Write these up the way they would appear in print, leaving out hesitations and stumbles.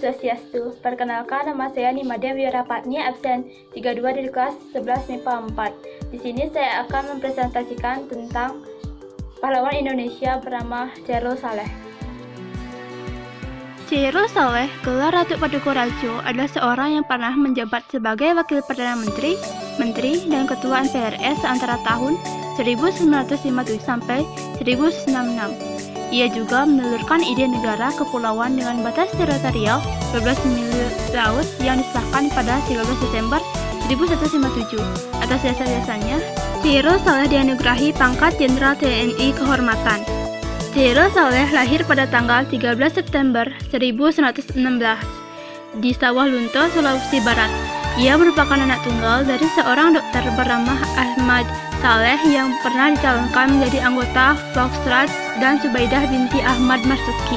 Swastiastu. Perkenalkan, nama saya Nimade Wirapatni, absen 32 dari kelas 11 MIPA 4. Di sini saya akan mempresentasikan tentang pahlawan Indonesia bernama Chairul Saleh. Chairul Saleh, gelar Ratu Padukurajo, adalah seorang yang pernah menjabat sebagai Wakil Perdana Menteri, Menteri, dan Ketua MPRS antara tahun 1957 sampai 1966. Ia juga menelurkan ide negara kepulauan dengan batas teritorial 12 mil laut yang disahkan pada 13 Desember 1157. Atas dasar-dasarnya, Chairul Saleh dianugerahi pangkat Jenderal TNI Kehormatan. Chairul Saleh lahir pada tanggal 13 September 1916 di Sawah Lunto, Sulawesi Barat. Ia merupakan anak tunggal dari seorang dokter bernama Ahmad Saleh yang pernah dicalonkan menjadi anggota Volksrat dan Subaidah binti Ahmad Marzuki.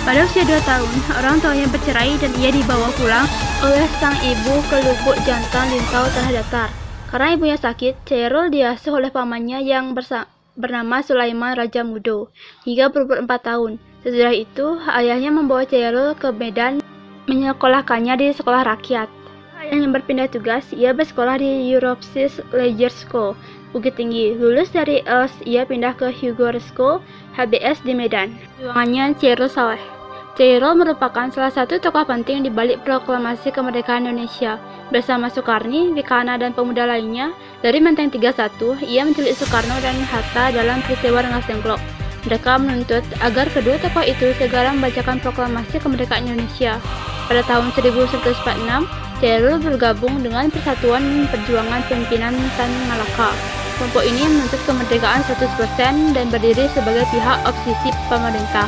Pada usia 2 tahun, orang tuanya bercerai dan ia dibawa pulang oleh sang ibu ke Lubuk Jantan, Lintau, Tanah Datar. Karena ibunya sakit, Chairul diasuh oleh pamannya yang bernama Sulaiman Raja Mudo hingga berumur 4 tahun. Sesudah itu, ayahnya membawa Chairul ke Medan menyekolahkannya di sekolah rakyat. Yang berpindah tugas, ia bersekolah di Europsis Leger School, Bukit Tinggi. Lulus dari ELS, ia pindah ke Hugo School, HBS di Medan. Perjuangannya Chairul Saleh. Chairul merupakan salah satu tokoh penting di balik proklamasi kemerdekaan Indonesia. Bersama Soekarni, Wikana, dan pemuda lainnya, dari Menteng 31, ia menculik Soekarno dan Hatta dalam peristiwa Rengas Dengklok. Mereka menuntut agar kedua tokoh itu segera membacakan proklamasi kemerdekaan Indonesia. Pada tahun 1946, Chairul bergabung dengan Persatuan Perjuangan Pimpinan Tan Malaka. Kelompok ini menuntut kemerdekaan 100% dan berdiri sebagai pihak oposisi pemerintah.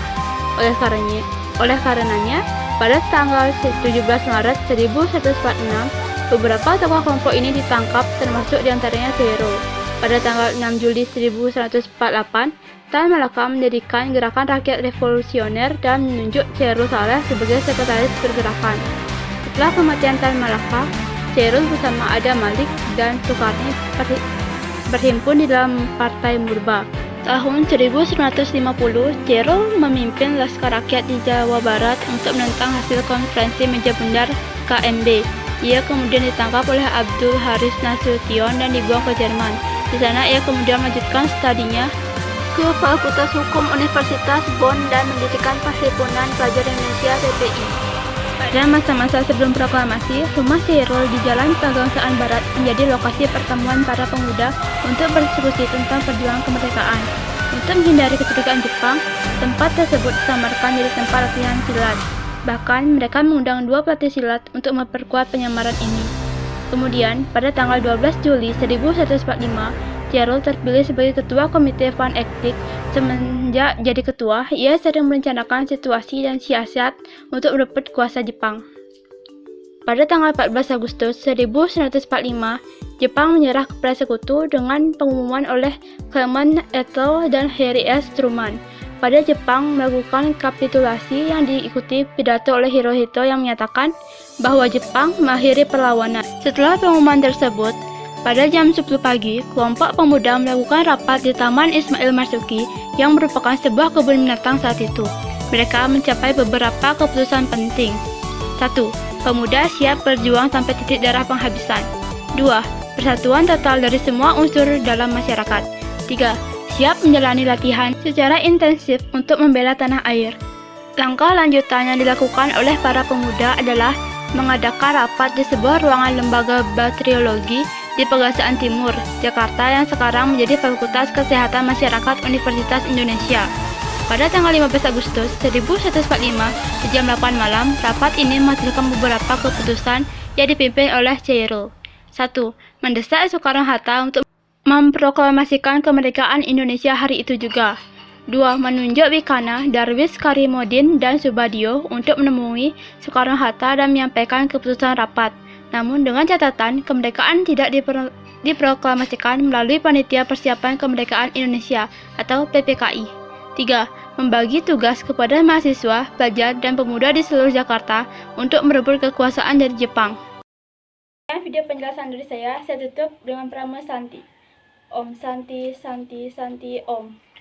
Oleh karenanya, pada tanggal 17 Maret 1946, beberapa tokoh kelompok ini ditangkap, termasuk diantaranya Chairul. Pada tanggal 6 Juli 1948, Tan Malaka mendirikan Gerakan Rakyat Revolusioner dan menunjuk Chairul Saleh sebagai sekretaris pergerakan. Setelah kematian Tan Malaka, Chairul bersama Adam Malik dan Soekarni berhimpun di dalam Partai Murba. Tahun 1950, Chairul memimpin Laskar Rakyat di Jawa Barat untuk menentang hasil konferensi meja bundar KMB. Ia kemudian ditangkap oleh Abdul Haris Nasution dan dibuang ke Jerman. Di sana ia kemudian melanjutkan studinya ke Fakultas Hukum Universitas Bonn dan mendirikan Perhimpunan Pelajar Indonesia (PPI). Pada masa-masa sebelum proklamasi, rumah Chairul di Jalan Pegangsaan Barat menjadi lokasi pertemuan para pemuda untuk berdiskusi tentang perjuangan kemerdekaan. Untuk menghindari kecurigaan Jepang, tempat tersebut disamarkan jadi tempat latihan silat. Bahkan, mereka mengundang 2 pelatih silat untuk memperkuat penyamaran ini. Kemudian, pada tanggal 12 Juli 1945, Chairul terpilih sebagai Ketua Komite Van Ektik. Semenjak jadi ketua, ia sering merencanakan situasi dan siasat untuk merebut kuasa Jepang. Pada tanggal 14 Agustus 1945, Jepang menyerah kepada sekutu dengan pengumuman oleh Clement Attlee dan Harry S. Truman. Pada Jepang melakukan kapitulasi yang diikuti pidato oleh Hirohito yang menyatakan bahwa Jepang mengakhiri perlawanan. Setelah pengumuman tersebut, pada jam 10 pagi, kelompok pemuda melakukan rapat di Taman Ismail Marzuki yang merupakan sebuah kebun binatang saat itu. Mereka mencapai beberapa keputusan penting. 1. Pemuda siap berjuang sampai titik darah penghabisan. 2. Persatuan total dari semua unsur dalam masyarakat. 3. Siap menjalani latihan secara intensif untuk membela tanah air. Langkah lanjutan yang dilakukan oleh para pemuda adalah mengadakan rapat di sebuah ruangan lembaga bakteriologi di Pegasaan Timur, Jakarta yang sekarang menjadi Fakultas Kesehatan Masyarakat Universitas Indonesia. Pada tanggal 15 Agustus 1945, di jam 8 malam, rapat ini menghasilkan beberapa keputusan yang dipimpin oleh Chairul. 1. Mendesak Soekarno-Hatta untuk memproklamasikan kemerdekaan Indonesia hari itu juga. 2. Menunjuk Wikana, Darwis Karimudin, dan Subadio untuk menemui Soekarno-Hatta dan menyampaikan keputusan rapat. Namun dengan catatan, kemerdekaan tidak diproklamasikan melalui Panitia Persiapan Kemerdekaan Indonesia atau PPKI. 3. Membagi tugas kepada mahasiswa, pelajar, dan pemuda di seluruh Jakarta untuk merebut kekuasaan dari Jepang. Video penjelasan dari saya tutup dengan Prama Santi. Om Santi, Santi, Santi, Om.